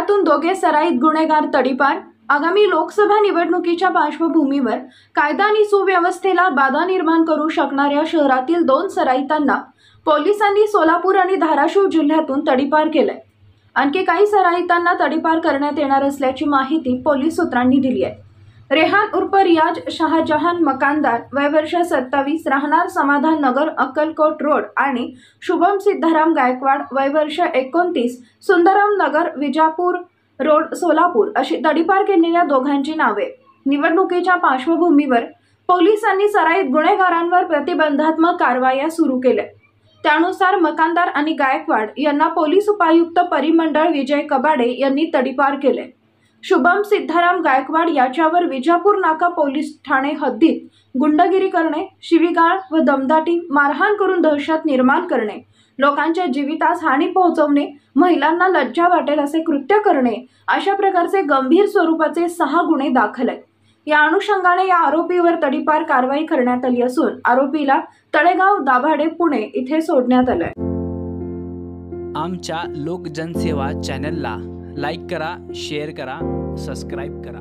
शहरातून दोघे सराईत गुन्हेगार तडीपार। आगामी लोकसभा निवडणुकीच्या पार्श्वभूमीवर कायदा आणि सुव्यवस्थेला बाधा निर्माण करू शकणाऱ्या शहरातील 2 सराईतांना पोलिसांनी सोलापूर आणि धाराशिव जिल्ह्यातून तडीपार केले। आणखी काही सराईतांना तडीपार करण्यात येणार असल्याची माहिती पोलीस सूत्रांनी दिली आहे। रेहान उर्फ रियाज शाहजहान मकानदार, वय वर्ष 27, राहणार समाधान नगर, अक्कलकोट रोड, आणि शुभम सिद्धाराम गायकवाड, वय वर्ष 29, सुंदरम नगर, विजापूर रोड, सोलापूर अशी तडीपार केलेल्या दोघांची नावे। निवडणुकीच्या पार्श्वभूमीवर पोलिसांनी सराईत गुन्हेगारांवर प्रतिबंधात्मक कारवाया सुरू केल्या। त्यानुसार मकानदार आणि गायकवाड यांना पोलीस उपायुक्त परिमंडळ विजय कबाडे यांनी तडीपार केले। शुभम सिद्धाराम गायकवाड याच्यावर विजापूर नाका पोलीस ठाणे हद्दीत गुंडगिरी करणे, शिवीगाळ व दमदाटी, मारहाण करून दहशत निर्माण करणे, लोकांच्या जीवितास हानी पोहोचवणे, महिलांना लज्जा वाटेल असे कृत्य करणे अशा प्रकारचे गंभीर स्वरूपाचे 6 गुन्हे दाखल आहेत। या अनुषंगाने या आरोपीवर तडीपार कारवाई करण्यात आली असून आरोपीला तळेगाव दाभाडे पुणे इथे सोडण्यात आले। आमच्या लोक जनसेवा चॅनलला लाईक करा, शेअर करा, सबस्क्राईब करा।